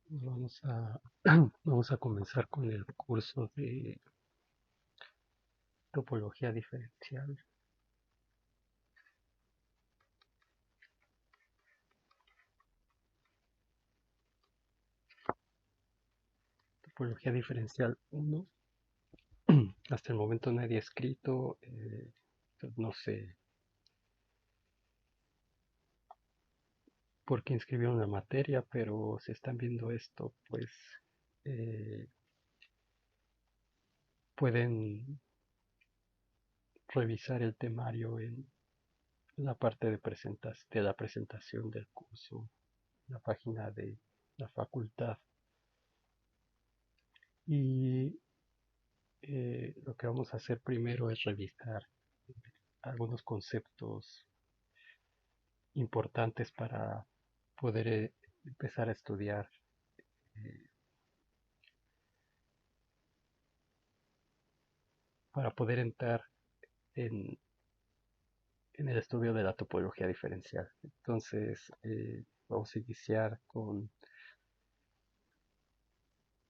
Vamos a, vamos a comenzar con el curso de topología diferencial. Topología diferencial uno. Hasta el momento nadie ha escrito, no sé por qué inscribieron la materia, pero si están viendo esto, pues eh, pueden revisar el temario en la parte de la presentación del curso, la página de la facultad. Y lo que vamos a hacer primero es revisar algunos conceptos importantes para poder empezar a estudiar, eh, para poder entrar en, en el estudio de la topología diferencial. Entonces, vamos a iniciar con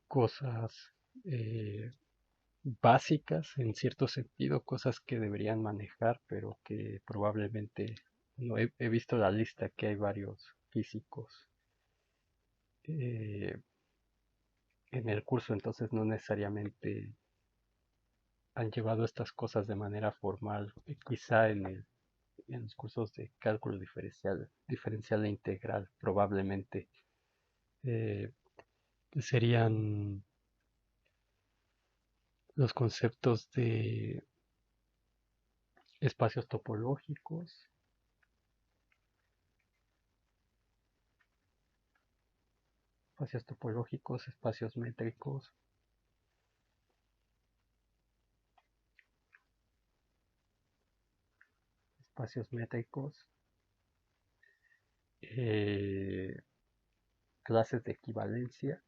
cosas eh, básicas en cierto sentido, cosas que deberían manejar, pero que probablemente no he visto la lista que hay varios físicos eh, en el curso, entonces no necesariamente han llevado estas cosas de manera formal, quizá en los cursos de cálculo diferencial e integral, probablemente eh, serían los conceptos de espacios topológicos, espacios métricos, espacios métricos, eh, clases de equivalencia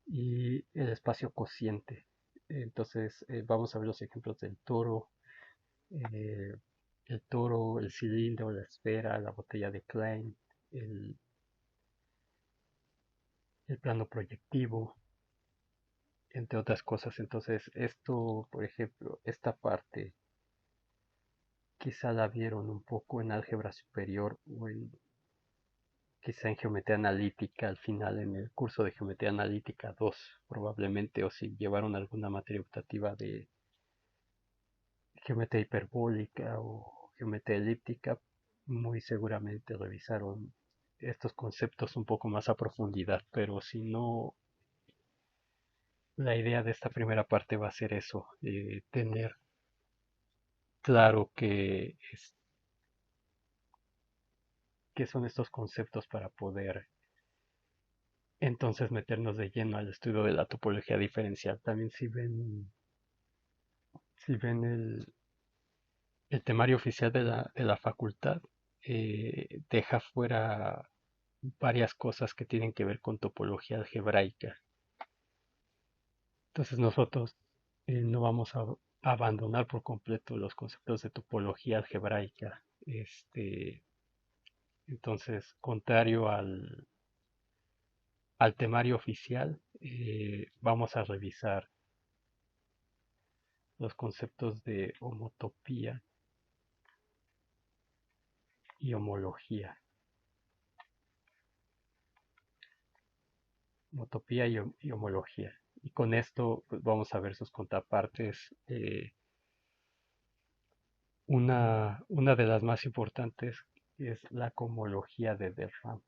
y el espacio cociente. Entonces, vamos a ver los ejemplos del toro, eh, el cilindro, la esfera, la botella de Klein, el, el plano proyectivo, entre otras cosas. Entonces, esto, por ejemplo, esta parte quizá la vieron un poco en álgebra superior o quizá en geometría analítica al final en el curso de geometría analítica 2 probablemente, o si llevaron alguna materia optativa de geometría hiperbólica o geometría elíptica, muy seguramente revisaron estos conceptos un poco más a profundidad, pero si no, la idea de esta primera parte va a ser eso, tener claro qué son estos conceptos para poder entonces meternos de lleno al estudio de la topología diferencial. También si ven el temario oficial de la facultad, deja fuera varias cosas que tienen que ver con topología algebraica. Entonces nosotros no vamos a abandonar por completo los conceptos de topología algebraica. Entonces, contrario al temario oficial, vamos a revisar los conceptos de homotopía y homología. Homotopía y homología. Y con esto pues, vamos a ver sus contrapartes. Una de las más importantes es la cohomología de DRAM,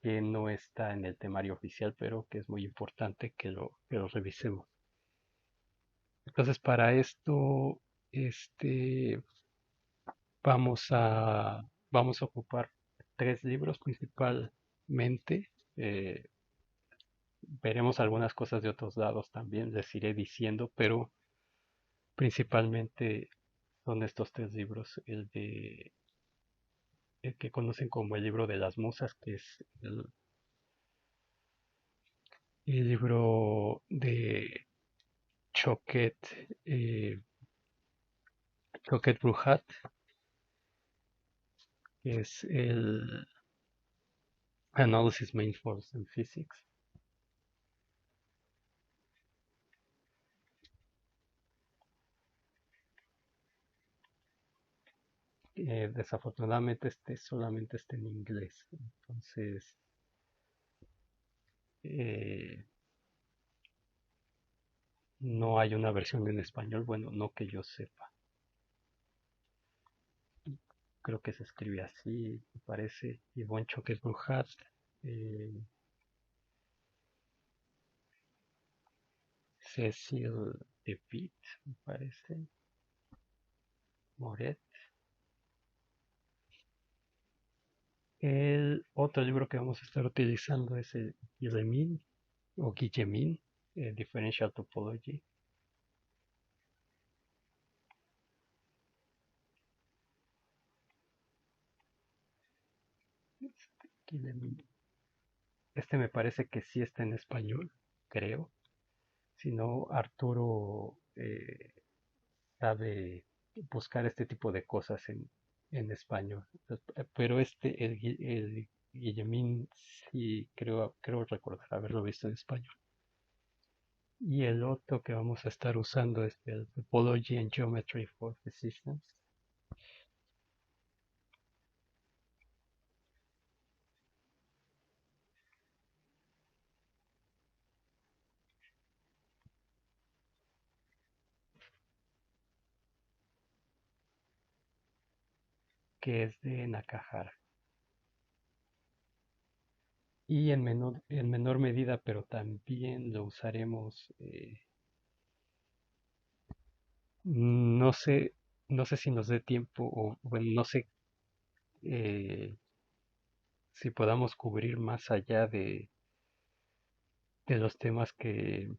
que no está en el temario oficial, pero que es muy importante que lo revisemos. Entonces, para esto, este, vamos a, vamos a ocupar tres libros principalmente. Eh, Veremos algunas cosas de otros lados también, les iré diciendo, pero principalmente son estos tres libros. El que conocen como el libro de las musas, que es el libro Choquet, eh, Choquet Bruhat, que es el Analysis Main Force in Physics. Desafortunadamente este solamente está en inglés, entonces eh, no hay una versión en español, bueno, no que yo sepa. Creo que se escribe así, me parece. Yvonne Choquet Bruhat, eh, Cecil DeWitt, me parece, Moret. El otro libro que vamos a estar utilizando es el Guillemin o Guillemin, Differential Topology. Guillemin. Este me parece que sí está en español, creo. Si no, Arturo sabe buscar este tipo de cosas en español. Pero el Guillemín, sí creo recordar haberlo visto en español. Y el otro que vamos a estar usando es el Topology and Geometry for Physicians, que es de Nakahara. Y en menor medida, pero también lo usaremos, no sé, no sé si nos dé tiempo o, bueno, no sé eh, si podamos cubrir más allá de los temas que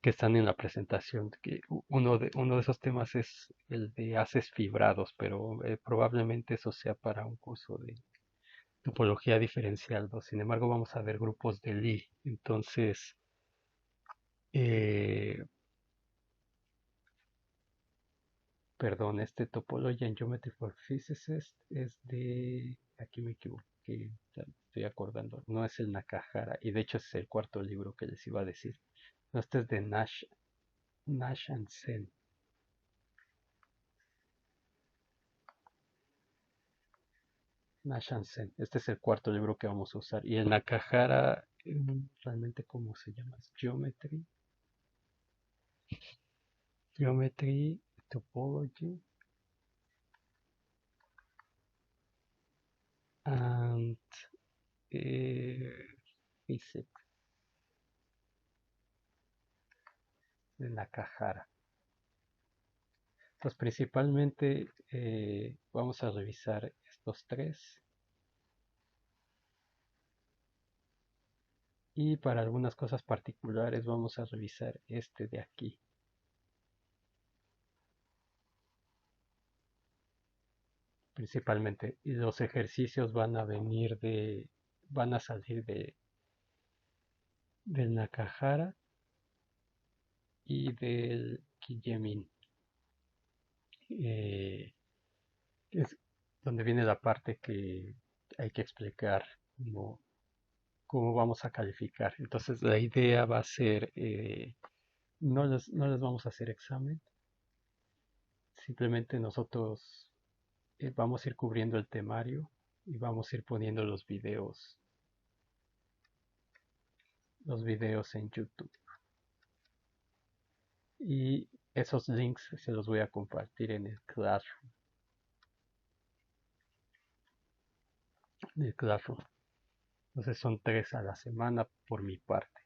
están en la presentación. Que uno de esos temas es el de haces fibrados, pero probablemente eso sea para un curso de topología diferencial, ¿no? Sin embargo, vamos a ver grupos de Lie. Entonces, eh, perdón, este Topology and Geometry for Physicists es de, aquí me equivoqué, ya me estoy acordando, no es el Nakahara, y de hecho es el cuarto libro que les iba a decir. No, este es de Nash and Sen. Nash and Sen. Este es el cuarto libro que vamos a usar. Y el Nakahara, realmente, ¿cómo se llama? Es Geometry, Topology, and Physics de Nakahara. Entonces, principalmente vamos a revisar estos tres. Y para algunas cosas particulares vamos a revisar este de aquí. Principalmente. Y los ejercicios van a salir del Nakahara y del Kiyemin. Eh, es donde viene la parte que hay que explicar cómo vamos a calificar. Entonces la idea va a ser, no les vamos a hacer examen, simplemente nosotros vamos a ir cubriendo el temario y vamos a ir poniendo los videos en YouTube. Y esos links se los voy a compartir en el Classroom. Entonces son 3 a la semana por mi parte.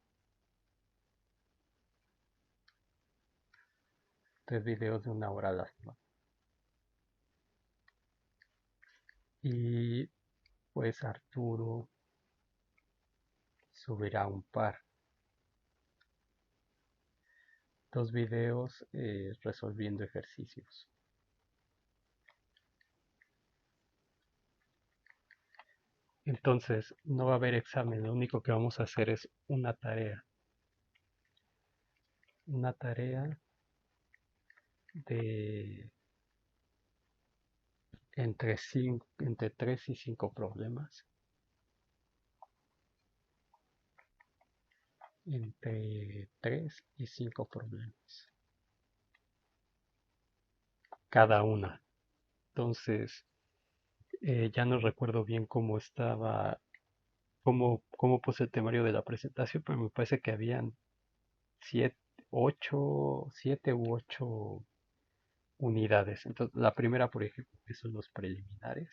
3 videos de 1 hora a la semana. Y pues Arturo subirá un par. 2 videos resolviendo ejercicios. Entonces no va a haber examen, lo único que vamos a hacer es una tarea. una tarea de entre 3 y 5 problemas, entre 3 y 5 problemas, cada una. Entonces, ya no recuerdo bien cómo estaba, cómo puse el temario de la presentación, pero me parece que habían 7, 8, 7 u 8 unidades. Entonces, la primera, por ejemplo, que son los preliminares,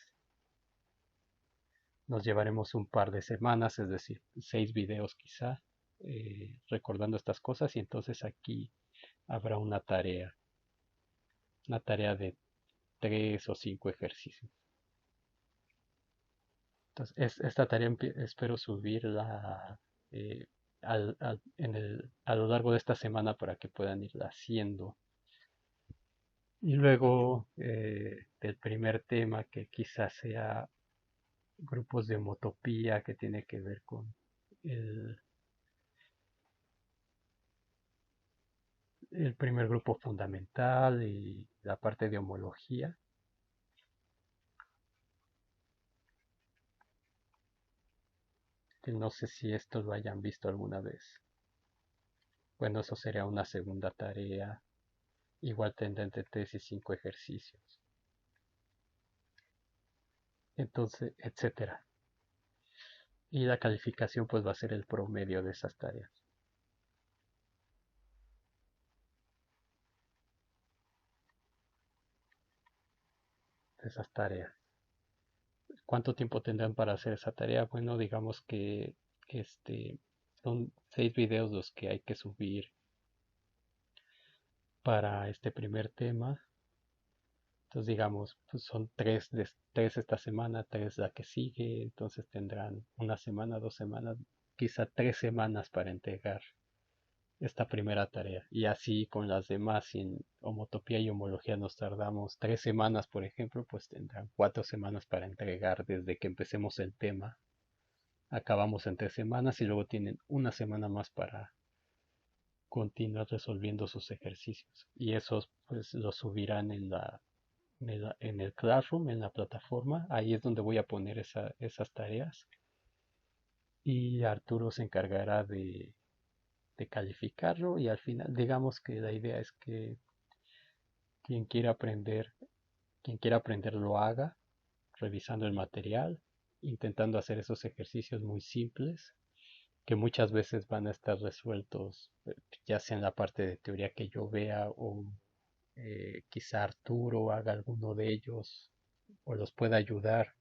nos llevaremos un par de semanas, es decir, 6 videos quizá, recordando estas cosas, y entonces aquí habrá una tarea de 3 o 5 ejercicios. Entonces, esta tarea espero subirla eh, a lo largo de esta semana para que puedan irla haciendo. Y luego del primer tema, que quizás sea grupos de homotopía, que tiene que ver con el, el primer grupo fundamental y la parte de homología, que no sé si esto lo hayan visto alguna vez. Bueno, eso sería una segunda tarea. Igual tendrá entre 3 y 5 ejercicios. Entonces, etcétera. Y la calificación pues va a ser el promedio de esas tareas. De esas tareas. ¿Cuánto tiempo tendrán para hacer esa tarea? Bueno, digamos que este son 6 videos los que hay que subir para este primer tema. Entonces, digamos, pues son 3 esta semana, 3 la que sigue. Entonces tendrán una semana, 2 semanas, quizá 3 semanas para entregar esta primera tarea. Y así con las demás, si en homotopía y homología nos tardamos 3 semanas, por ejemplo, pues tendrán 4 semanas para entregar desde que empecemos el tema. Acabamos en 3 semanas y luego tienen una semana más para continuar resolviendo sus ejercicios. Y esos pues los subirán en el Classroom, en la plataforma. Ahí es donde voy a poner esas tareas. Y Arturo se encargará de calificarlo y al final digamos que la idea es que quien quiera aprender, quien quiera aprender lo haga, revisando el material, intentando hacer esos ejercicios muy simples, que muchas veces van a estar resueltos, ya sea en la parte de teoría que yo vea o quizá Arturo haga alguno de ellos o los pueda ayudar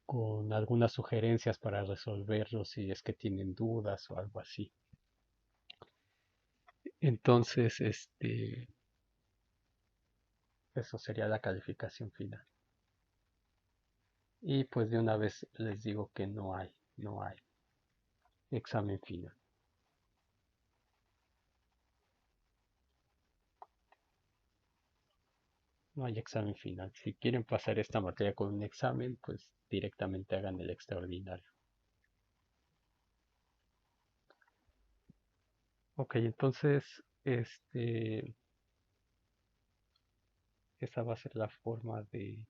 con algunas sugerencias para resolverlos si es que tienen dudas o algo así. Entonces, eso sería la calificación final. Y pues de una vez les digo que no hay examen final. No hay examen final. Si quieren pasar esta materia con un examen, pues directamente hagan el extraordinario. Ok, entonces, esa va a ser la forma de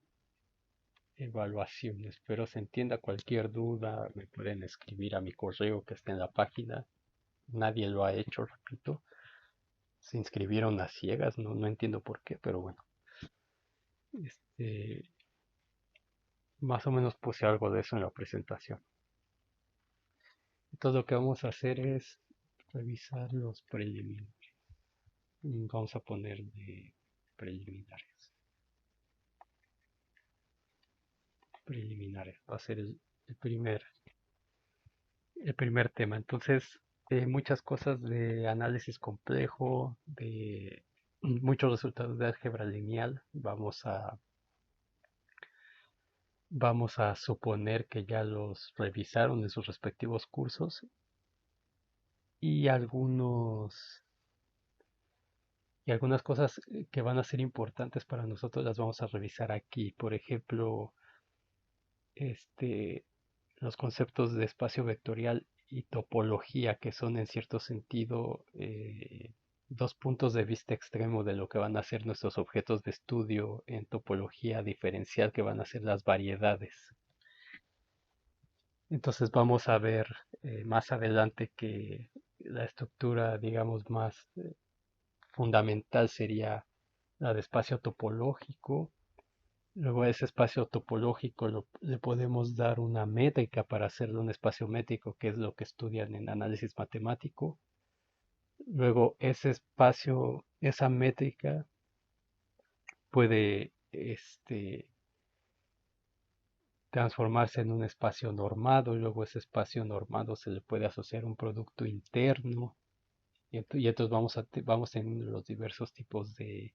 evaluación. Espero se entienda cualquier duda. Me pueden escribir a mi correo que está en la página. Nadie lo ha hecho, repito. Se inscribieron a ciegas, no entiendo por qué, pero bueno. Este, Más o menos puse algo de eso en la presentación. Entonces lo que vamos a hacer es revisar los preliminares. Vamos a poner de preliminares. Preliminares. Va a ser el primer tema. Entonces, muchas cosas de análisis complejo, de muchos resultados de álgebra lineal. Vamos a suponer que ya los revisaron en sus respectivos cursos y algunas cosas que van a ser importantes para nosotros las vamos a revisar aquí. Por ejemplo, este, los conceptos de espacio vectorial y topología, que son en cierto sentido dos puntos de vista extremo de lo que van a ser nuestros objetos de estudio en topología diferencial, que van a ser las variedades. Entonces vamos a ver más adelante que la estructura, digamos, más fundamental sería la de espacio topológico. Luego a ese espacio topológico le podemos dar una métrica para hacerle un espacio métrico, que es lo que estudian en análisis matemático. Luego ese espacio, esa métrica puede transformarse en un espacio normado, y luego ese espacio normado se le puede asociar un producto interno, y entonces vamos teniendo los diversos tipos de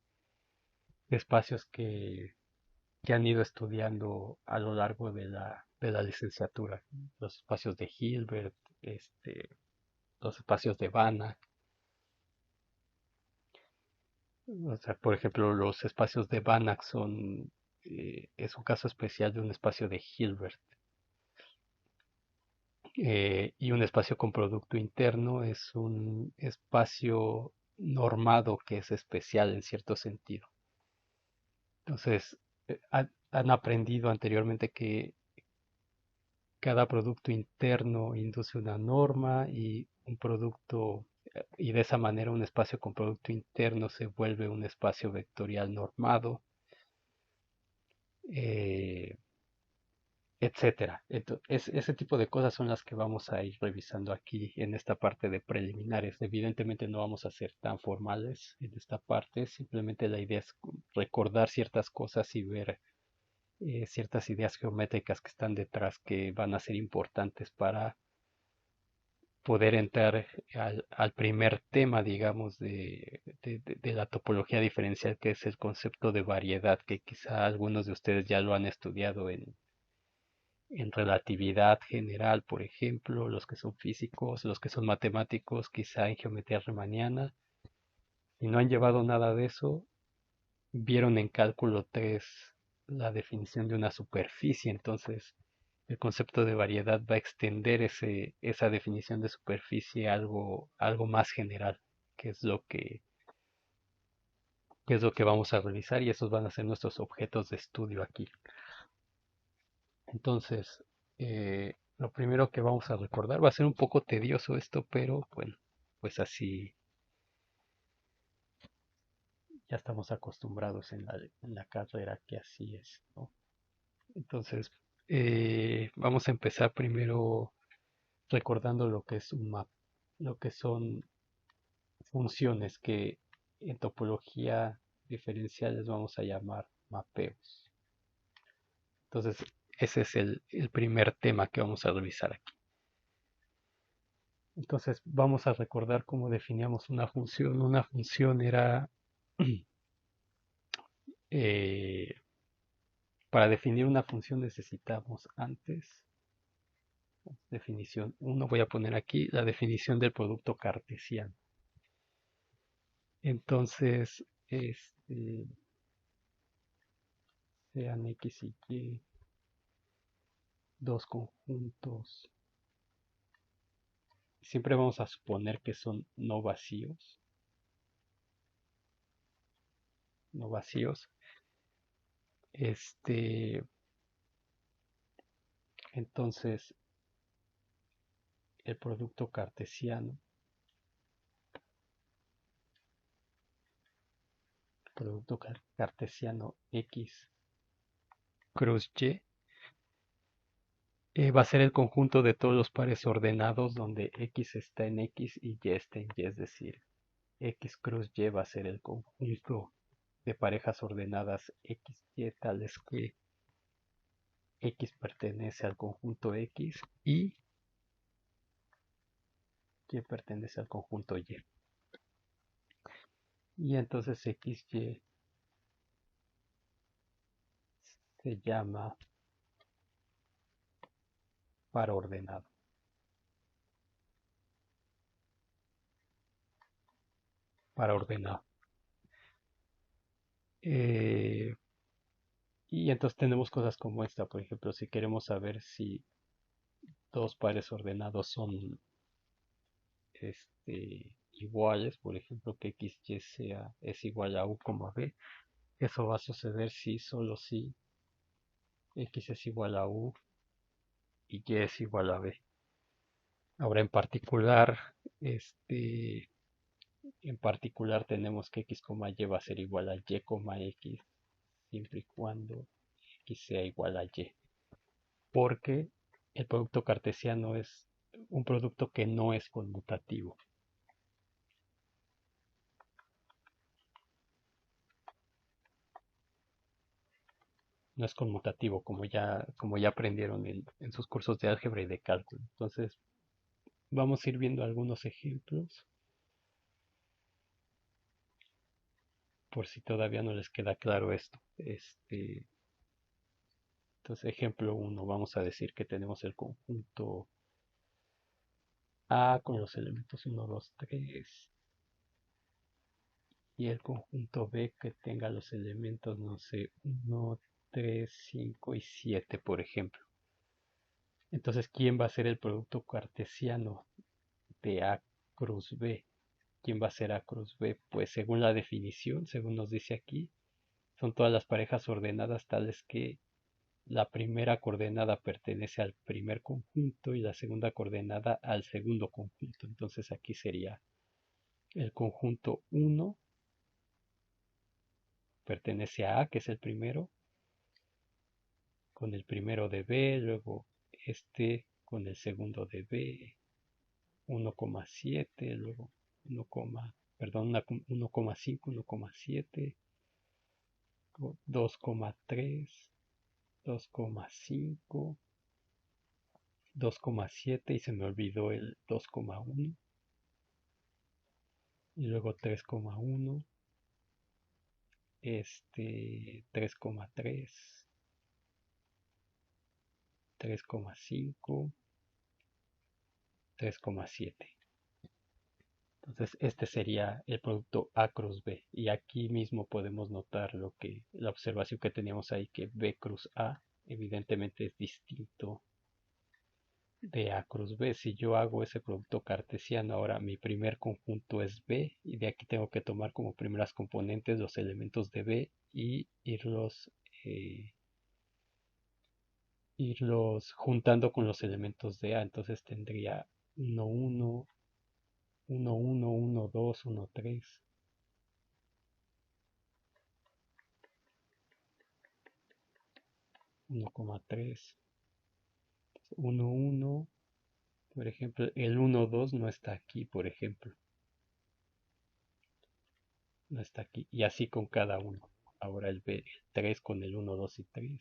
espacios que han ido estudiando a lo largo de la licenciatura. Los espacios de Hilbert, los espacios de Banach. O sea, por ejemplo, los espacios de Banach es un caso especial de un espacio de Hilbert. Y un espacio con producto interno es un espacio normado que es especial en cierto sentido. Entonces, han aprendido anteriormente que cada producto interno induce una norma y un producto, y de esa manera un espacio con producto interno se vuelve un espacio vectorial normado, eh, etcétera. Ese tipo de cosas son las que vamos a ir revisando aquí en esta parte de preliminares. Evidentemente no vamos a ser tan formales en esta parte, simplemente la idea es recordar ciertas cosas y ver ciertas ideas geométricas que están detrás que van a ser importantes para poder entrar al primer tema, digamos, de la topología diferencial, que es el concepto de variedad, que quizá algunos de ustedes ya lo han estudiado en relatividad general, por ejemplo, los que son físicos, los que son matemáticos, quizá en geometría riemanniana. Si no han llevado nada de eso, vieron en cálculo 3 la definición de una superficie, entonces el concepto de variedad va a extender esa definición de superficie a algo más general, que es que es lo que vamos a realizar, y esos van a ser nuestros objetos de estudio aquí. Entonces, lo primero que vamos a recordar va a ser un poco tedioso esto, pero bueno, pues así ya estamos acostumbrados en la carrera que así es, ¿no? Entonces, vamos a empezar primero recordando lo que es un map, lo que son funciones que en topología diferencial les vamos a llamar mapeos. Entonces, ese es el primer tema que vamos a revisar aquí. Entonces, vamos a recordar cómo definíamos una función. Una función era, eh, para definir una función necesitamos antes, definición uno, voy a poner aquí la definición del producto cartesiano. Entonces, sean X y Y dos conjuntos. Siempre vamos a suponer que son no vacíos. No vacíos. Entonces, el producto cartesiano, cartesiano X cruz Y, va a ser el conjunto de todos los pares ordenados donde X está en X y Y está en Y, es decir, X cruz Y va a ser el conjunto de parejas ordenadas X, Y, tales que X pertenece al conjunto X y Y pertenece al conjunto Y. Y entonces X, Y se llama par ordenado. Par ordenado. Eh, y entonces tenemos cosas como esta, por ejemplo, si queremos saber si dos pares ordenados son iguales, por ejemplo, que x, y sea, es igual a u, b, eso va a suceder si, solo si x es igual a u y y es igual a b. Ahora este, en particular tenemos que x, y va a ser igual a y, x, siempre y cuando x sea igual a y. Porque el producto cartesiano es un producto que no es conmutativo. No es conmutativo como ya aprendieron en sus cursos de álgebra y de cálculo. Entonces, vamos a ir viendo algunos ejemplos por si todavía no les queda claro esto. Entonces, ejemplo uno, vamos a decir que tenemos el conjunto A con los elementos uno, 2, 3 y el conjunto B que tenga los elementos, no sé, uno, 3, 5 y 7, por ejemplo. Entonces, ¿quién va a ser el producto cartesiano de A cruz B? ¿Quién va a ser A cruz B? Pues según la definición, según nos dice aquí, son todas las parejas ordenadas tales que la primera coordenada pertenece al primer conjunto y la segunda coordenada al segundo conjunto. Entonces aquí sería el conjunto 1 pertenece a A, que es el primero, con el primero de B, luego este con el segundo de B, 1,7, luego 1, perdón, 1,5, 1,7, 2,3, 2,5, 2,7 y se me olvidó el 2,1 y luego 3,1, 3,3, 3,5, 3,7. Entonces este sería el producto A cruz B y aquí mismo podemos notar la observación que teníamos ahí, que B cruz A evidentemente es distinto de A cruz B. Si yo hago ese producto cartesiano, ahora mi primer conjunto es B y de aquí tengo que tomar como primeras componentes los elementos de B y eh, irlos juntando con los elementos de A. Entonces tendría 1, 1, 1, 1, 1, 2, 1, 3, 1,3, 1, 1. Por ejemplo, el 1, 2 no está aquí, por ejemplo. No está aquí. Y así con cada uno. Ahora el 3 con el 1, 2 y 3.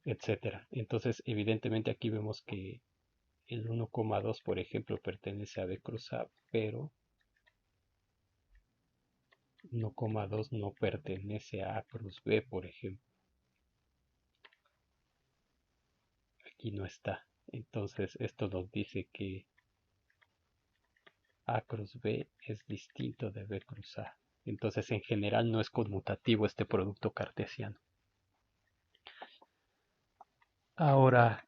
Etcétera. Entonces, evidentemente aquí vemos que el 1,2, por ejemplo, pertenece a B cruz A, pero 1,2 no pertenece a A cruz B, por ejemplo. Aquí no está. Entonces, esto nos dice que A cruz B es distinto de B cruz A. Entonces, en general, no es conmutativo este producto cartesiano. Ahora,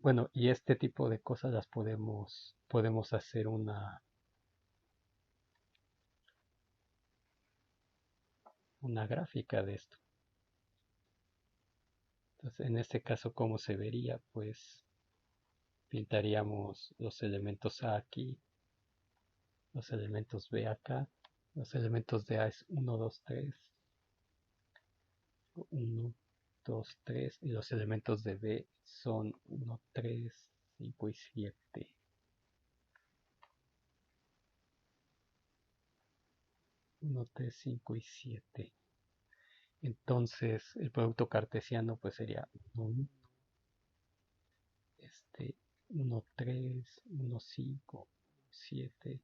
bueno, y este tipo de cosas las podemos hacer una gráfica de esto. Entonces, en este caso, ¿cómo se vería? Pues pintaríamos los elementos A aquí, los elementos B acá, los elementos de A es 1, 2, 3, 1, 2, 3, y los elementos de B son 1, 3, 5 y 7. 1, 3, 5 y 7. Entonces, el producto cartesiano pues sería 1, 1, 3, 1, 5, 7,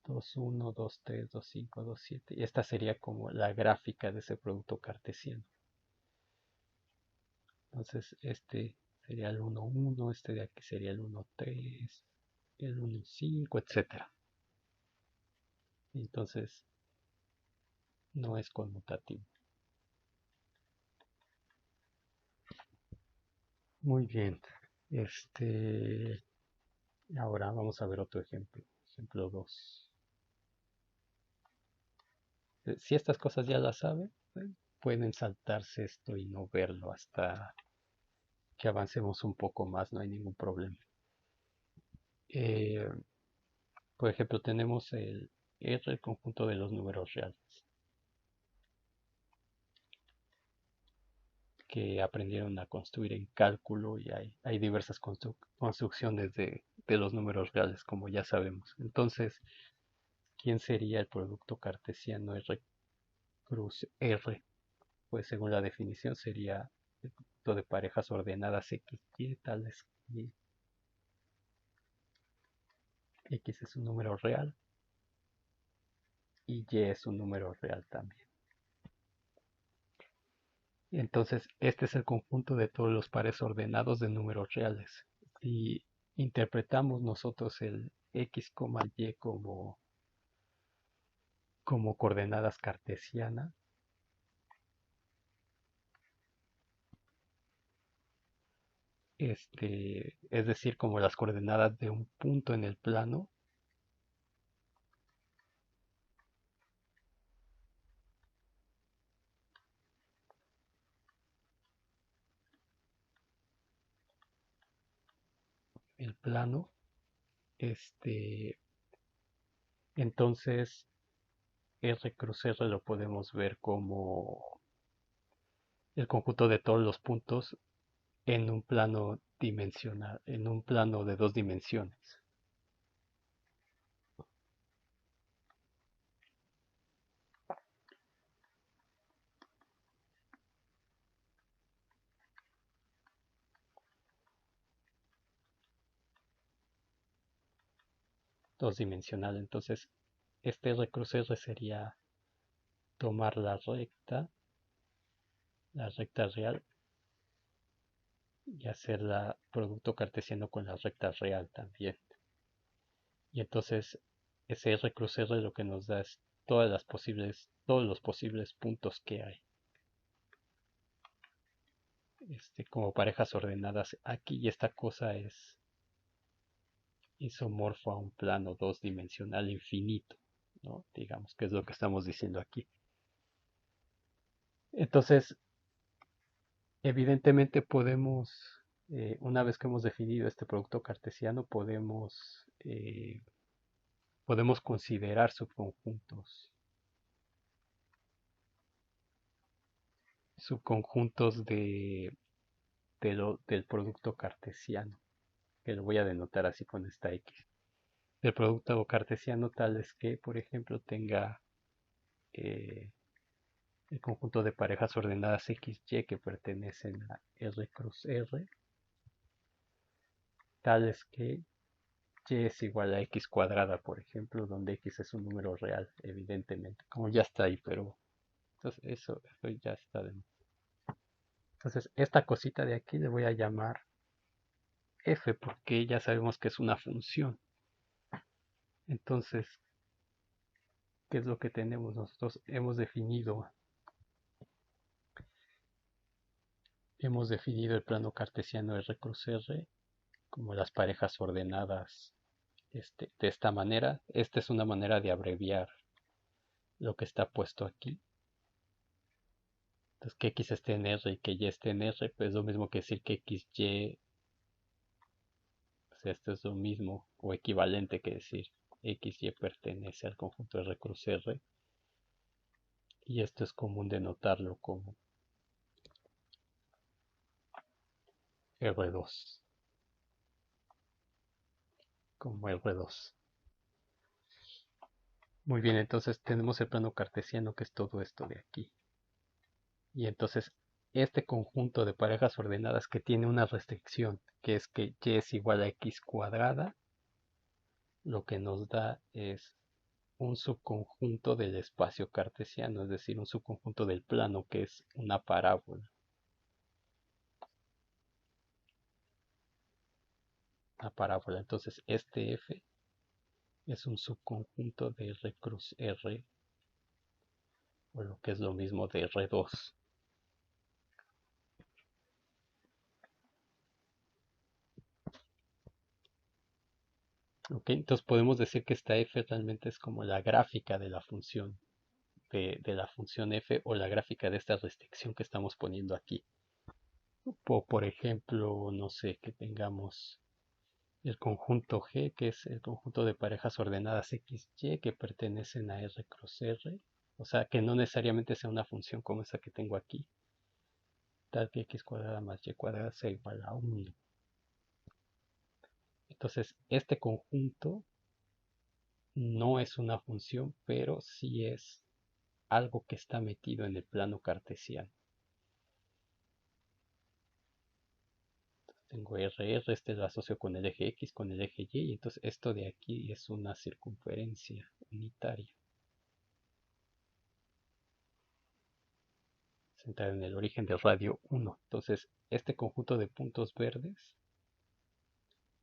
2, 1, 2, 3, 2, 5, 2, 7. Y esta sería como la gráfica de ese producto cartesiano. Entonces, este sería el 1, 1, este de aquí sería el 1, 3, el 1, 5, etcétera. Entonces, no es conmutativo. Muy bien. Este, ahora vamos a ver otro ejemplo. Ejemplo 2. Si estas cosas ya las saben, pueden saltarse esto y no verlo hasta que avancemos un poco más, no hay ningún problema. Eh, por ejemplo, tenemos el conjunto de los números reales, que aprendieron a construir en cálculo y hay diversas construcciones de los números reales, como ya sabemos. Entonces, ¿quién sería el producto cartesiano R cruz R? Pues según la definición sería el producto de parejas ordenadas X, Y, tales que X es un número real y Y es un número real también. Entonces, este es el conjunto de todos los pares ordenados de números reales. Si interpretamos nosotros el X, Y como coordenadas cartesianas, es decir, como las coordenadas de un punto en el plano, el plano, este, entonces R cruz R lo podemos ver como el conjunto de todos los puntos en un plano dimensional, en un plano de dos dimensiones. Dos dimensional. Entonces, este R cruz R sería tomar la recta real, y hacerla producto cartesiano con la recta real también. Y entonces, ese R cruz R lo que nos da es todos los posibles puntos que hay. Como parejas ordenadas aquí, y esta cosa es isomorfo a un plano dos dimensional infinito, ¿no? Digamos que es lo que estamos diciendo aquí. Entonces, evidentemente podemos, una vez que hemos definido este producto cartesiano, podemos considerar subconjuntos del producto cartesiano, que lo voy a denotar así con esta X. Del producto cartesiano tales que, por ejemplo, tenga eh, el conjunto de parejas ordenadas XY que pertenecen a R cruz R, tales que Y es igual a X cuadrada, por ejemplo, donde X es un número real, evidentemente, como ya está ahí, pero entonces eso ya está de... Entonces, esta cosita de aquí le voy a llamar F porque ya sabemos que es una función. Entonces, ¿qué es lo que tenemos? Nosotros hemos definido el plano cartesiano R cruz R como las parejas ordenadas de esta manera. Esta es una manera de abreviar lo que está puesto aquí. Entonces, que X esté en R y que Y esté en R, pues es lo mismo que decir que XY, pues esto es lo mismo o equivalente que decir XY pertenece al conjunto R cruz R, y esto es común denotarlo como R2, como R2. Muy bien, entonces tenemos el plano cartesiano que es todo esto de aquí. Y entonces este conjunto de parejas ordenadas que tiene una restricción, que es que Y es igual a X cuadrada, lo que nos da es un subconjunto del espacio cartesiano, es decir, un subconjunto del plano que es una parábola. Una parábola. Entonces, este F es un subconjunto de R cruz R, o lo que es lo mismo de R2. ¿Ok? Entonces podemos decir que esta f realmente es como la gráfica de la función, de la función f o la gráfica de esta restricción que estamos poniendo aquí. Por ejemplo, no sé, que tengamos el conjunto G, que es el conjunto de parejas ordenadas XY que pertenecen a R cross R. O sea, que no necesariamente sea una función como esa que tengo aquí, tal que x cuadrada más y cuadrada sea igual a 1. Entonces, este conjunto no es una función, pero sí es algo que está metido en el plano cartesiano. Tengo RR, este lo asocio con el eje X, con el eje Y, y entonces esto de aquí es una circunferencia unitaria, centrada en el origen del radio 1. Entonces, este conjunto de puntos verdes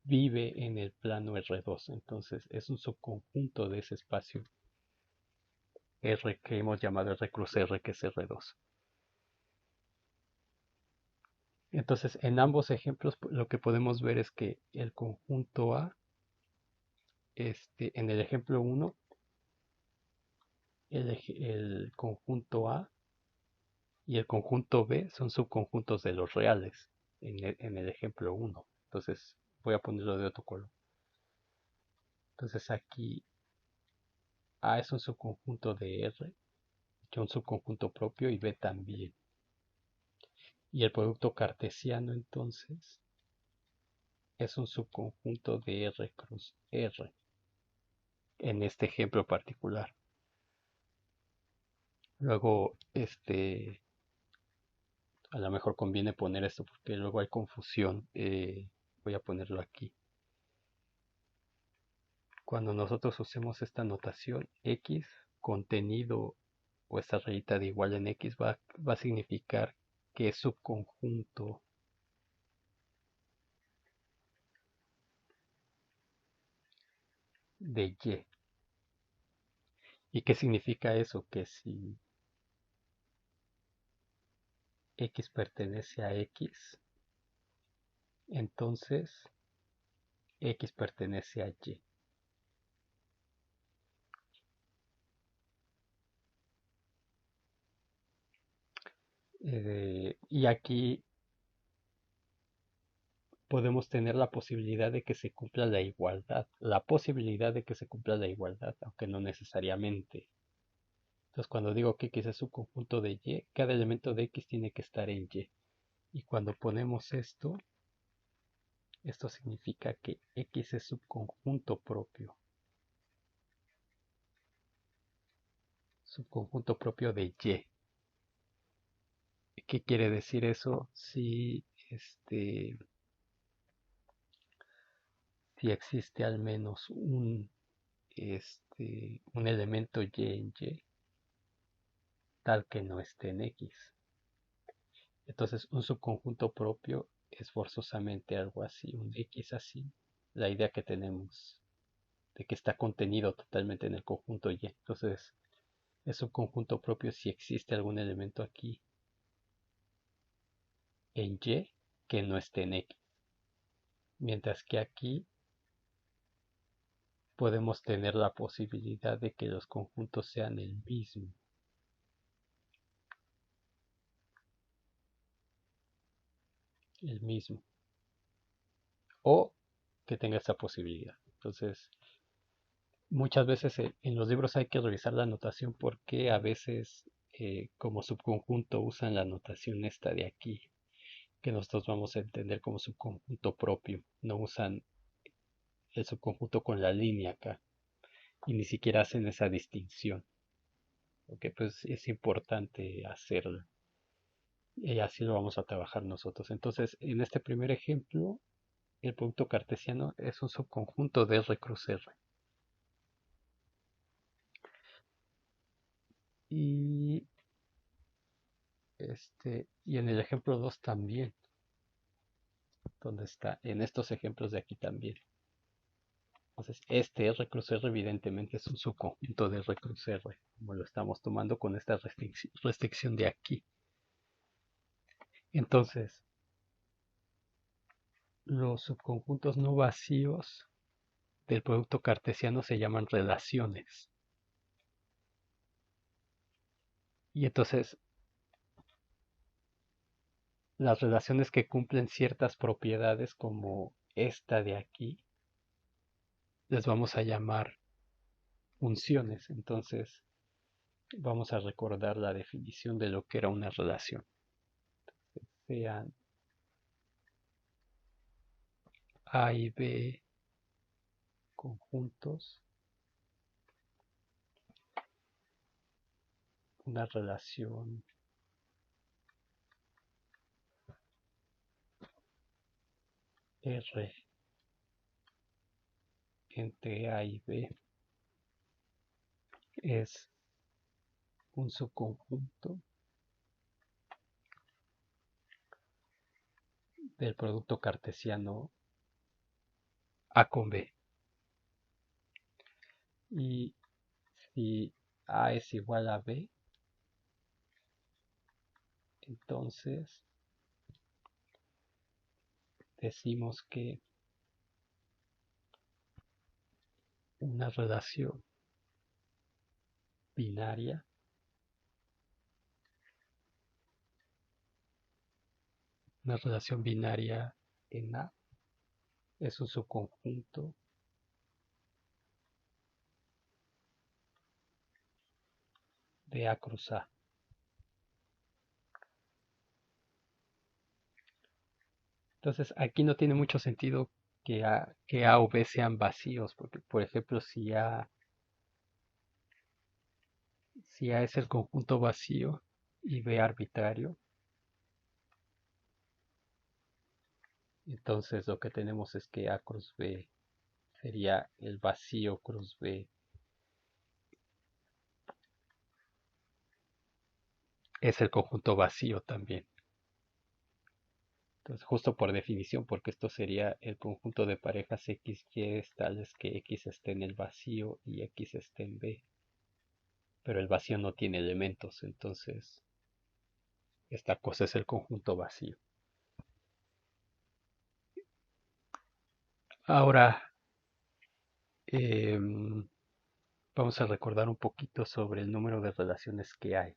vive en el plano R2, entonces es un subconjunto de ese espacio R que hemos llamado R cruz R, que es R2. Entonces, en ambos ejemplos lo que podemos ver es que el conjunto A, en el ejemplo 1, el conjunto A y el conjunto B son subconjuntos de los reales en el ejemplo 1. Entonces, voy a ponerlo de otro color. Entonces, aquí A es un subconjunto de R, que es un subconjunto propio, y B también. Y el producto cartesiano, entonces, es un subconjunto de R cruz R, en este ejemplo particular. Luego, a lo mejor conviene poner esto porque luego hay confusión. Voy a ponerlo aquí. Cuando nosotros usemos esta notación, X contenido o esta rayita de igual en X va a significar que es subconjunto de Y. ¿Y qué significa eso? Que si X pertenece a X, entonces X pertenece a Y. Y aquí podemos tener la posibilidad de que se cumpla la igualdad, la posibilidad de que se cumpla la igualdad, aunque no necesariamente. Entonces, cuando digo que X es un conjunto de Y, cada elemento de X tiene que estar en Y. Y cuando ponemos esto significa que X es subconjunto propio de Y. ¿Qué quiere decir eso? Si existe al menos un elemento Y en Y, tal que no esté en X. Entonces, un subconjunto propio es forzosamente algo así, un X así. La idea que tenemos de que está contenido totalmente en el conjunto Y. Entonces, es un conjunto propio si existe algún elemento aquí en Y que no esté en X. Mientras que aquí podemos tener la posibilidad de que los conjuntos sean el mismo, o que tenga esa posibilidad. Entonces, muchas veces en los libros hay que revisar la notación porque a veces como subconjunto usan la notación esta de aquí, que nosotros vamos a entender como subconjunto propio. No usan el subconjunto con la línea acá y ni siquiera hacen esa distinción. Ok, pues es importante hacerlo y así lo vamos a trabajar nosotros. Entonces, en este primer ejemplo, el producto cartesiano es un subconjunto de R cruz R. Y, y en el ejemplo 2 también, donde está, en estos ejemplos de aquí también. Entonces, este R cruz R evidentemente es un subconjunto de R cruz R, como lo estamos tomando con esta restricción de aquí. Entonces, los subconjuntos no vacíos del producto cartesiano se llaman relaciones. Y entonces las relaciones que cumplen ciertas propiedades como esta de aquí, les vamos a llamar funciones. Entonces vamos a recordar la definición de lo que era una relación. Sean A y B conjuntos, una relación R entre A y B es un subconjunto del producto cartesiano A con B. Y si A es igual a B, entonces decimos que una binaria una relación binaria en A es un subconjunto de A cruz A. Entonces aquí no tiene mucho sentido que A o B sean vacíos, porque por ejemplo si A es el conjunto vacío y B arbitrario, entonces lo que tenemos es que A cruz B sería el vacío cruz B, es el conjunto vacío también. Entonces, justo por definición, porque esto sería el conjunto de parejas X, Y tales que X esté en el vacío y X esté en B. Pero el vacío no tiene elementos, entonces esta cosa es el conjunto vacío. Ahora vamos a recordar un poquito sobre el número de relaciones que hay.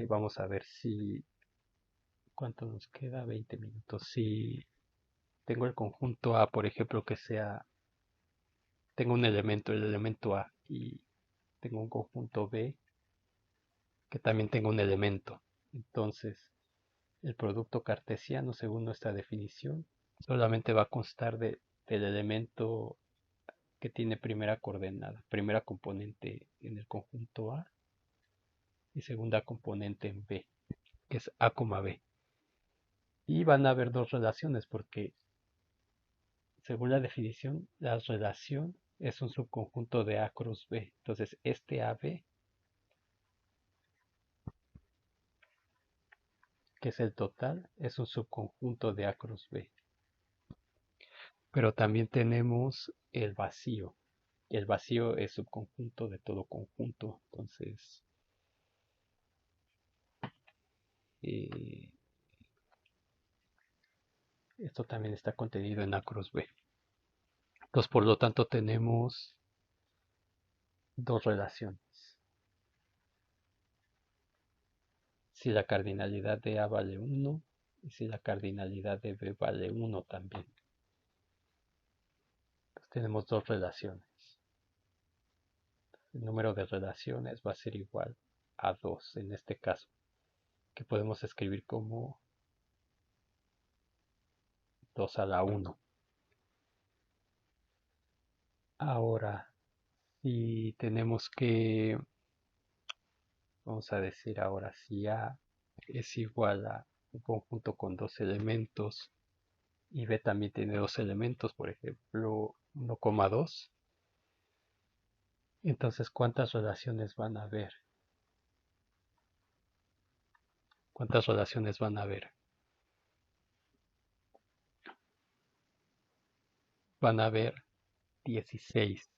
Vamos a ver si... ¿Cuánto nos queda? 20 minutos. Si tengo el conjunto A, por ejemplo, que sea... Tengo un elemento, el elemento A, y tengo un conjunto B que también tenga un elemento. Entonces, el producto cartesiano, según nuestra definición, solamente va a constar del elemento que tiene primera coordenada, primera componente en el conjunto A y segunda componente en B, que es A, B. Y van a haber dos relaciones porque, según la definición, la relación es un subconjunto de A cruz B. Entonces, este AB, que es el total, es un subconjunto de A cruz B. Pero también tenemos el vacío. El vacío es subconjunto de todo conjunto. Entonces, eh, esto también está contenido en A cruz B. Entonces, por lo tanto, tenemos dos relaciones. Si la cardinalidad de A vale 1 y si la cardinalidad de B vale 1 también. Entonces, tenemos dos relaciones. El número de relaciones va a ser igual a 2 en este caso, que podemos escribir como 2 a la 1. Ahora, si tenemos que, vamos a decir ahora, si A es igual a un conjunto con dos elementos y B también tiene dos elementos, por ejemplo, 1,2, entonces ¿cuántas relaciones van a haber? ¿Cuántas relaciones van a haber? Van a haber 16.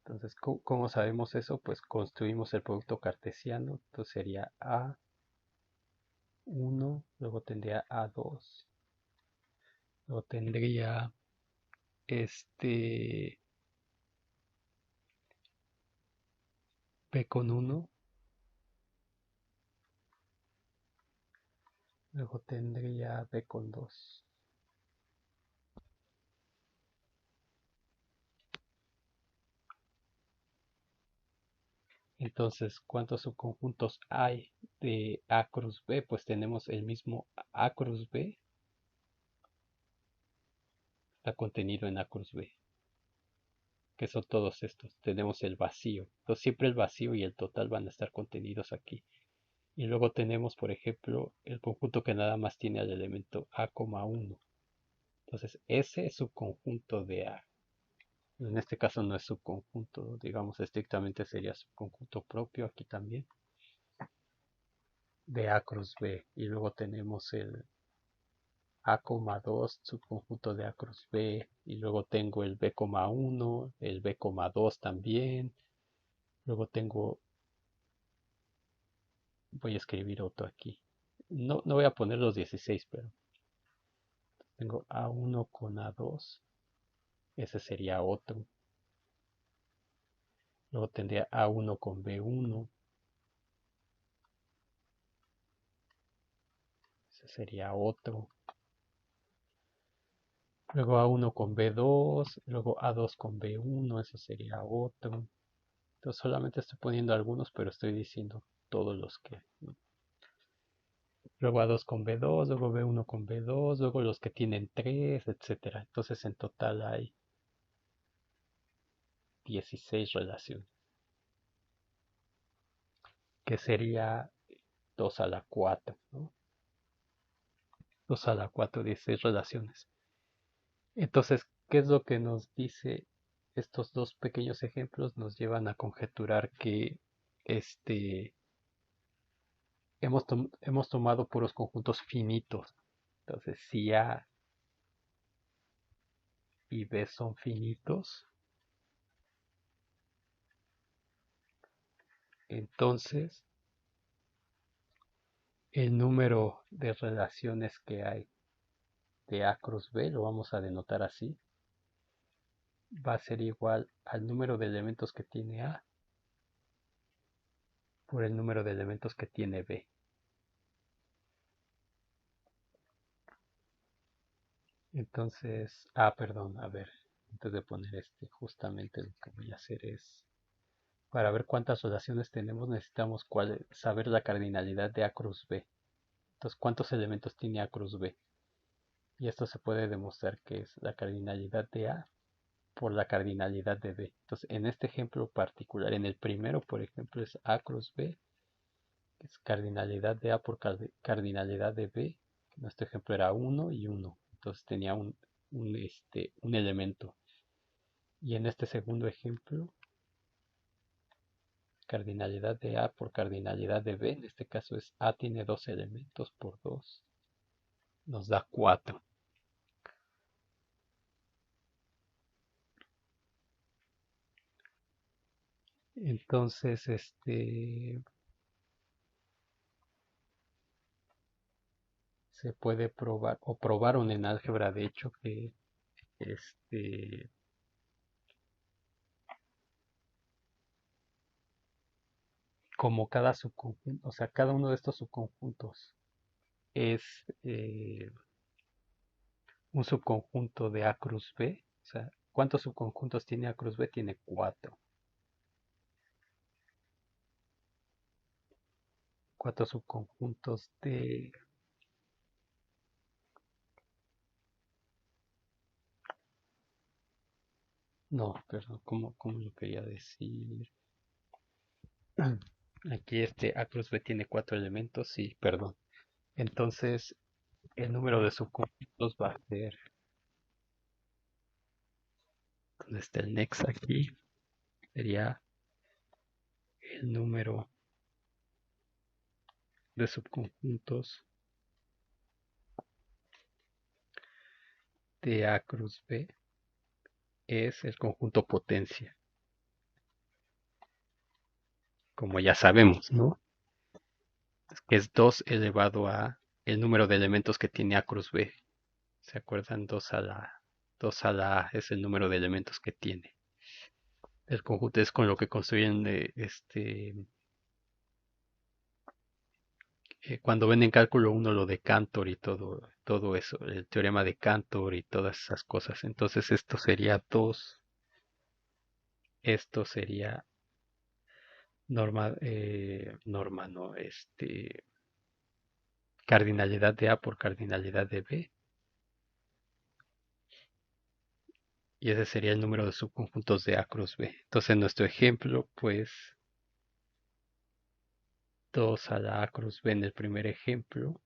Entonces, ¿cómo sabemos eso? Pues construimos el producto cartesiano. Entonces sería A1, luego tendría A2 Luego tendría este B con uno. Luego tendría B con 2. Entonces, ¿cuántos subconjuntos hay de A cruz B? Pues tenemos el mismo A cruz B, está contenido en A cruz B, que son todos estos. Tenemos el vacío. Entonces, siempre el vacío y el total van a estar contenidos aquí. Y luego tenemos, por ejemplo, el conjunto que nada más tiene al elemento A,1. Entonces, ese es subconjunto de A. En este caso no es subconjunto, digamos estrictamente sería subconjunto propio aquí también, de A cruz B. Y luego tenemos el A,2, subconjunto de A cruz B. Y luego tengo el B,1, el B,2 también. Luego tengo, voy a escribir otro aquí. No voy a poner los 16, pero tengo A1 con A2. Ese sería otro. Luego tendría A1 con B1. Ese sería otro. Luego A1 con B2. Luego A2 con B1. Eso sería otro. Entonces solamente estoy poniendo algunos, pero estoy diciendo todos los que. Luego A2 con B2. Luego B1 con B2. Luego los que tienen 3, etcétera. Entonces en total hay 16 relaciones. Que sería 2 a la 4, ¿no? 2 a la 4, 16 relaciones. Entonces, ¿qué es lo que nos dice estos dos pequeños ejemplos? Nos llevan a conjeturar que este, hemos tomado puros conjuntos finitos. Entonces, si A y B son finitos, entonces el número de relaciones que hay de A cruz B, lo vamos a denotar así, va a ser igual al número de elementos que tiene A por el número de elementos que tiene B. Entonces, perdón, a ver, antes de poner justamente lo que voy a hacer es, para ver cuántas relaciones tenemos, necesitamos saber la cardinalidad de A cruz B. Entonces, ¿cuántos elementos tiene A cruz B? Y esto se puede demostrar que es la cardinalidad de A por la cardinalidad de B. Entonces, en este ejemplo particular, en el primero, por ejemplo, es A cruz B, que es cardinalidad de A por cardinalidad de B. Nuestro ejemplo era 1 y 1. Entonces tenía un elemento. Y en este segundo ejemplo, cardinalidad de A por cardinalidad de B, en este caso es A tiene dos elementos por 2, nos da 4. Entonces, se puede probar, o probaron en álgebra, de hecho, que este, como cada subconjunto, o sea, cada uno de estos subconjuntos es un subconjunto de A cruz B, o sea, ¿cuántos subconjuntos tiene A cruz B? Tiene 4. 4 subconjuntos de... No, perdón, ¿cómo lo quería decir? Aquí A cruz B tiene 4 elementos, sí, perdón. Entonces, el número de subconjuntos va a ser, ¿dónde está el next aquí? Sería el número de subconjuntos de A cruz B es el conjunto potencia, como ya sabemos, ¿no? Que es 2 elevado a el número de elementos que tiene A cruz B. ¿Se acuerdan? 2 a la A es el número de elementos que tiene. El conjunto es con lo que construyen cuando ven en cálculo uno lo de Cantor y todo eso, el teorema de Cantor y todas esas cosas. Entonces esto sería norma no, cardinalidad de A por cardinalidad de B, y ese sería el número de subconjuntos de A cruz B. Entonces en nuestro ejemplo, pues 2 a la A cruz B en el primer ejemplo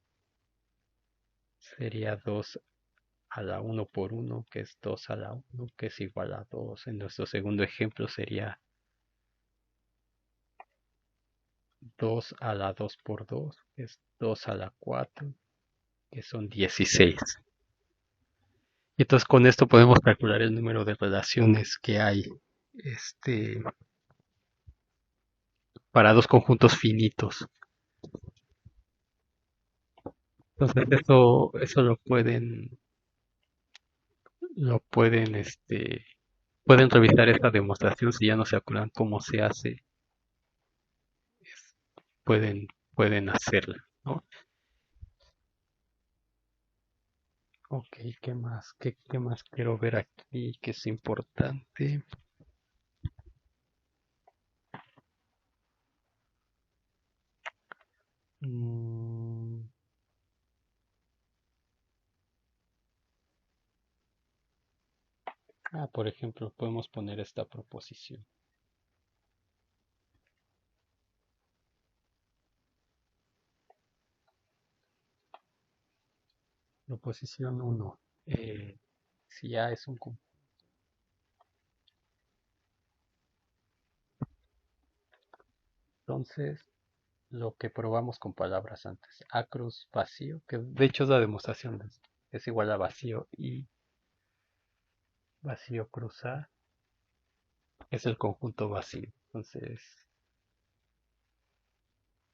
sería 2 a la uno por uno, que es 2 a la uno, que es igual a 2. En nuestro segundo ejemplo sería 2 a la 2 por 2, que es 2 a la 4, que son 16. Y entonces con esto podemos calcular el número de relaciones que hay este, para dos conjuntos finitos. Entonces eso pueden revisar esta demostración si ya no se acuerdan cómo se hace, pueden, pueden hacerla, ¿no? Ok, ¿qué más? ¿Qué más quiero ver aquí que es importante? Mm, por ejemplo, podemos poner esta proposición. Proposición uno. Si A es un conjunto, entonces lo que probamos con palabras antes. A cruz vacío, que de hecho es la demostración de esto. Es igual a vacío y vacío cruz A es el conjunto vacío. Entonces,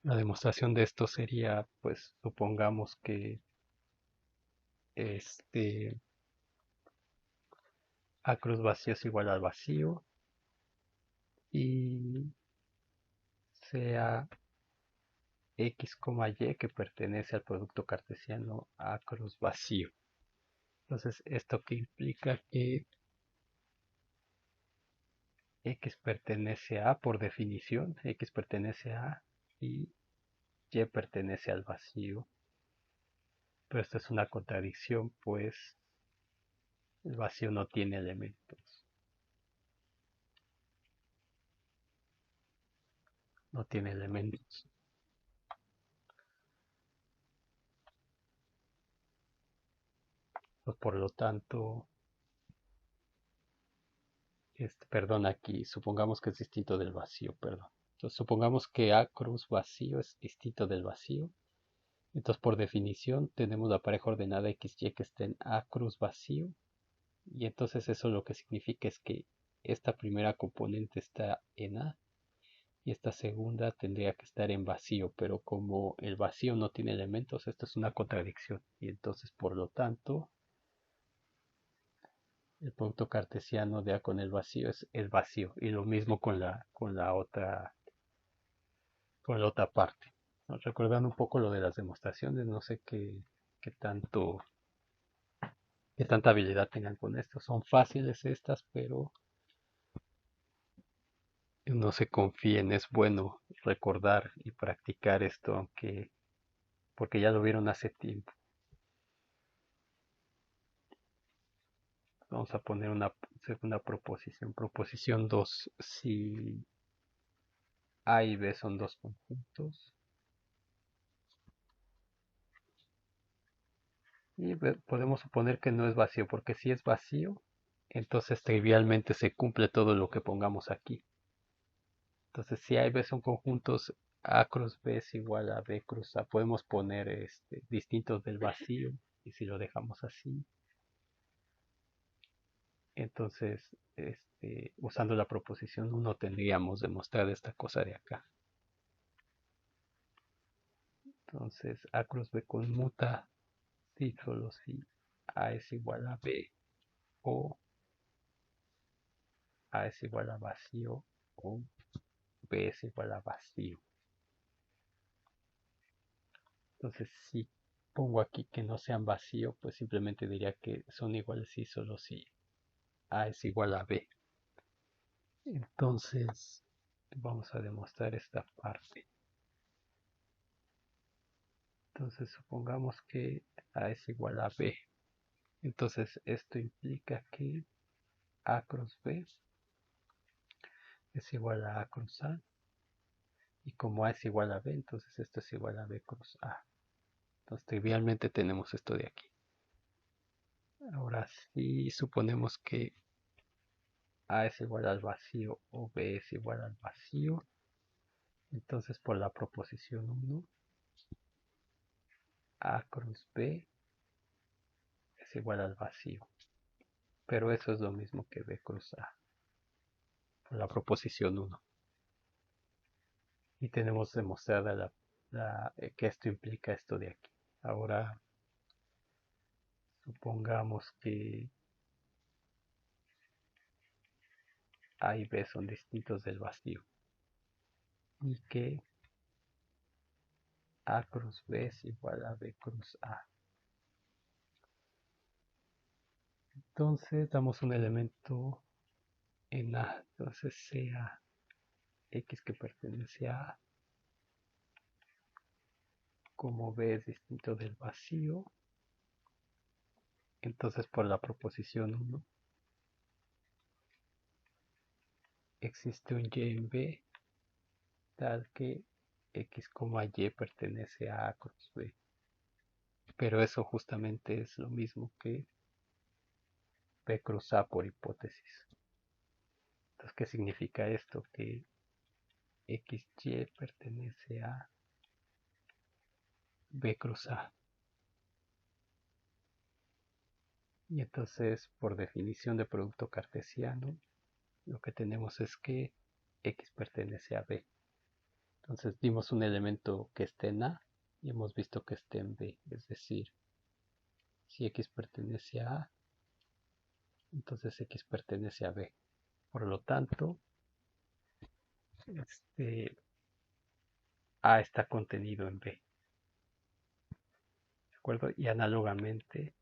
la demostración de esto sería, pues, supongamos que este A cruz vacío es igual al vacío y sea X, Y que pertenece al producto cartesiano A cruz vacío. Entonces, esto que implica que X pertenece a, por definición, X pertenece a y Y pertenece al vacío. Pero esto es una contradicción, pues el vacío no tiene elementos. No tiene elementos. Pues, por lo tanto, perdón, aquí supongamos que es distinto del vacío, perdón. Entonces, supongamos que A cruz vacío es distinto del vacío. Entonces, por definición, tenemos la pareja ordenada XY que está en A cruz vacío. Y entonces eso lo que significa es que esta primera componente está en A y esta segunda tendría que estar en vacío, pero como el vacío no tiene elementos, esto es una contradicción. Y entonces, por lo tanto, el producto cartesiano de A con el vacío es el vacío. Y lo mismo con la otra parte. Recordando un poco lo de las demostraciones, no sé qué tanto, qué tanta habilidad tengan con esto. Son fáciles estas, pero no se confíen. Es bueno recordar y practicar esto, aunque porque ya lo vieron hace tiempo. Vamos a poner una segunda proposición. Proposición 2. Si A y B son dos conjuntos y podemos suponer que no es vacío, porque si es vacío, entonces trivialmente se cumple todo lo que pongamos aquí. Entonces, si A y B son conjuntos, A cruz B es igual a B cruz A. Podemos poner distintos del vacío, y si lo dejamos así, entonces, usando la proposición uno tendríamos demostrado esta cosa de acá. Entonces, A cruz B conmuta si solo si A es igual a B o A es igual a vacío o B es igual a vacío. Entonces, si pongo aquí que no sean vacío, pues simplemente diría que son iguales sí solo si A es igual a B. Entonces, vamos a demostrar esta parte. Entonces, supongamos que A es igual a B. Entonces, esto implica que A cruz B es igual a cruz A. Y como A es igual a B, entonces esto es igual a B cruz A. Entonces, trivialmente tenemos esto de aquí. Ahora, si suponemos que A es igual al vacío o B es igual al vacío, entonces por la proposición 1, A cruz B es igual al vacío. Pero eso es lo mismo que B cruz A, por la proposición 1. Y tenemos demostrada que esto implica esto de aquí. Ahora, supongamos que A y B son distintos del vacío y que A cruz B es igual a B cruz A. Entonces damos un elemento en A, entonces sea X que pertenece a A, como B es distinto del vacío, entonces por la proposición 1 existe un Y en B tal que X, Y pertenece a A cruz B. Pero eso justamente es lo mismo que B cruz A por hipótesis. Entonces, ¿qué significa esto? Que XY pertenece a B cruz A. Y entonces, por definición de producto cartesiano, lo que tenemos es que X pertenece a B. Entonces dimos un elemento que esté en A y hemos visto que esté en B. Es decir, si X pertenece a A, entonces X pertenece a B. Por lo tanto, A está contenido en B. ¿De acuerdo? Y análogamente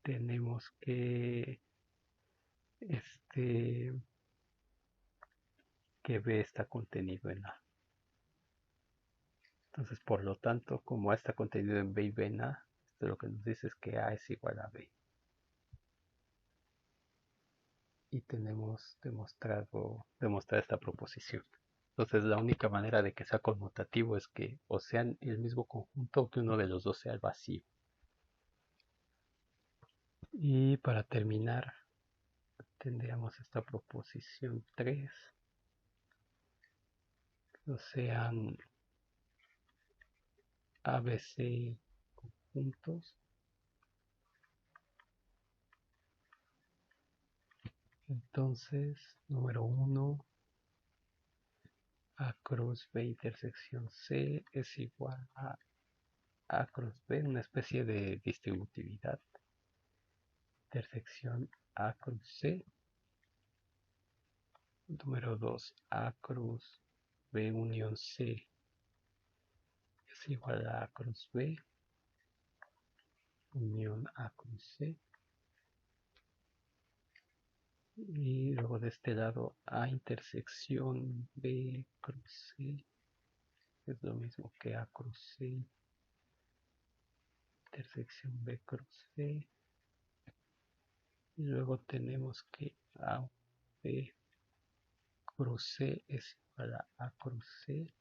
tenemos este, que B está contenido en A. Entonces, por lo tanto, como A está contenido en B y B en A, esto lo que nos dice es que A es igual a B. Y tenemos demostrar esta proposición. Entonces, la única manera de que sea conmutativo es que o sean el mismo conjunto o que uno de los dos sea el vacío. Y para terminar, tendríamos esta proposición 3, o sean ABC conjuntos. Entonces, número 1, A cruz B intersección C es igual a A cruz B, una especie de distributividad. Intersección A cruz C. Número 2, A cruz B unión C es igual a A cruz B unión A cruz C. Y luego de este lado A intersección B cruz C es lo mismo que A cruz C intersección B cruz C. Y luego tenemos que A B cruz C es igual a A cruz C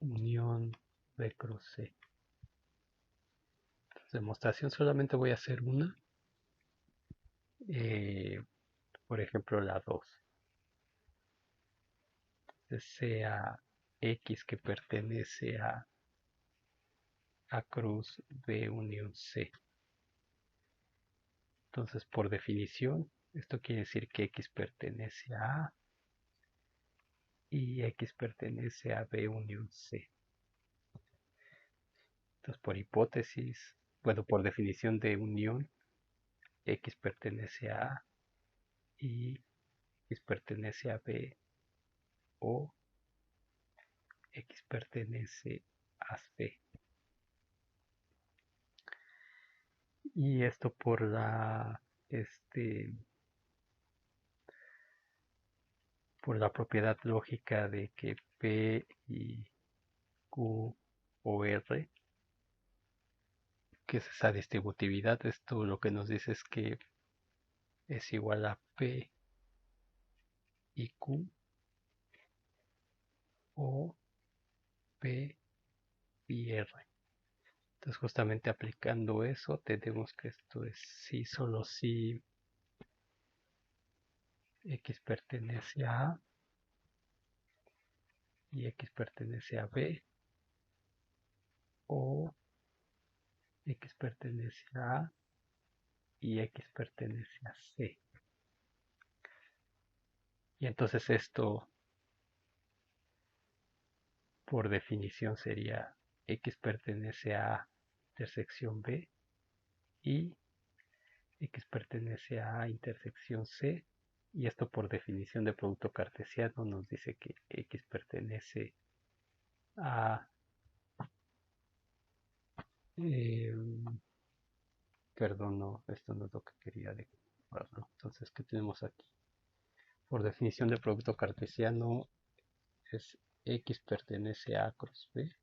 unión B cruz C. Demostración solamente voy a hacer una. Por ejemplo, la 2. Sea X que pertenece a cruz B unión C. Entonces, por definición, esto quiere decir que X pertenece a A y X pertenece a B unión C. Entonces, por hipótesis, bueno, por definición de unión, X pertenece a A y X pertenece a B o X pertenece a C. Y esto por la propiedad lógica de que P y Q o R, que es esa distributividad, esto lo que nos dice es que es igual a P y Q o P y R. Entonces justamente aplicando eso tenemos que esto es sí, solo si X pertenece a A y X pertenece a B o X pertenece a A y X pertenece a C. Y entonces esto por definición sería X pertenece a A intersección B y X pertenece a A intersección C. Y esto por definición de producto cartesiano nos dice que X pertenece a eh, perdón, no, esto no es lo que quería decir. Entonces, ¿qué tenemos aquí? Por definición de producto cartesiano es X pertenece a cruz B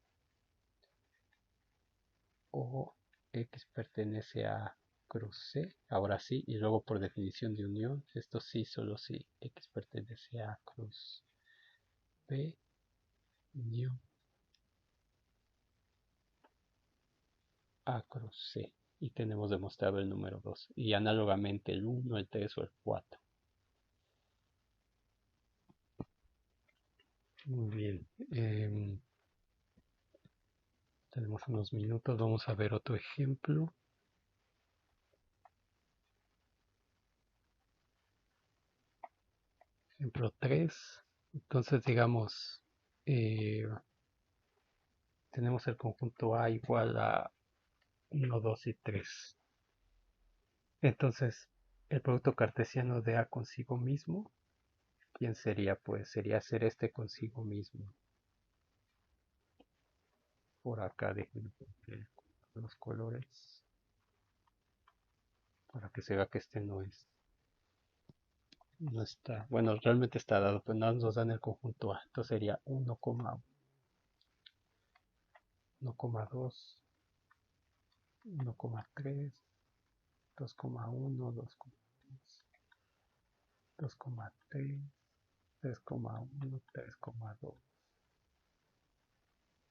o X pertenece a cruz C, ahora sí, y luego por definición de unión, esto sí, solo si X pertenece a cruz B, unión a cruz C. Y tenemos demostrado el número 2. Y análogamente el 1, el 3 o el 4. Muy bien. Tenemos unos minutos, vamos a ver otro ejemplo. Ejemplo 3. Entonces, digamos, eh, tenemos el conjunto A igual a 1, 2 y 3. Entonces, el producto cartesiano de A consigo mismo, ¿quién sería? Pues sería hacer este consigo mismo. Por acá, dejen los colores para que se vea que este no está, bueno, realmente está dado, pero nada nos dan el conjunto A. Entonces sería 1,1, 1,2, 1,3, 2,1, 2,3, 2,3, 3,1, 3,2,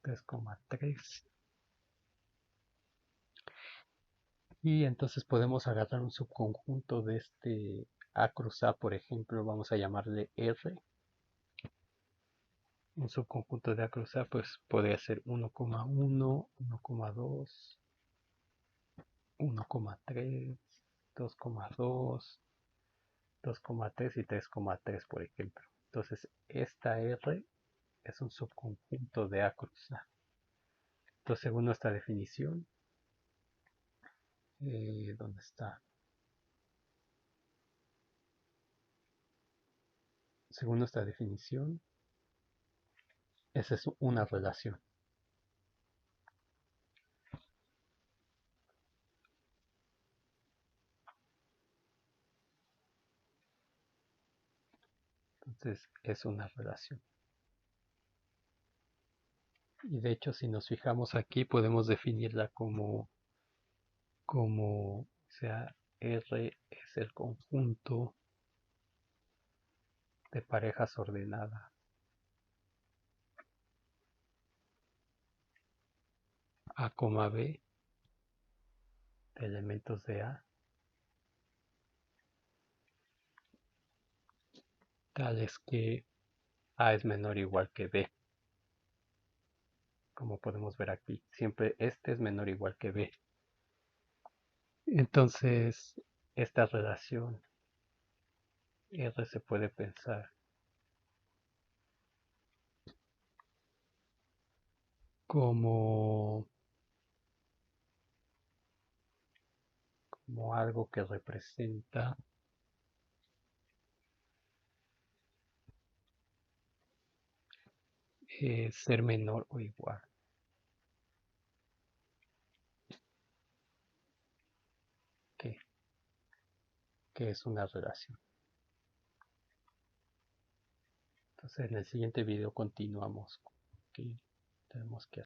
3,3. Y entonces podemos agarrar un subconjunto de este A cruz A, por ejemplo, vamos a llamarle R. Un subconjunto de A cruz A pues podría ser 1,1, 1,2, 1,3, 2,2, 2,3 y 3,3, por ejemplo. Entonces esta R es un subconjunto de A cruz A. Entonces según nuestra definición, ¿dónde está? Según nuestra definición, esa es una relación. Entonces es una relación. Y de hecho, si nos fijamos aquí, podemos definirla como, o sea, R es el conjunto de parejas ordenadas A, B de elementos de A, tales que A es menor o igual que B. Como podemos ver aquí, siempre este es menor o igual que B. Entonces, esta relación R se puede pensar como, como algo que representa ser menor o igual, que, que es una relación. Entonces en el siguiente video continuamos. Que tenemos que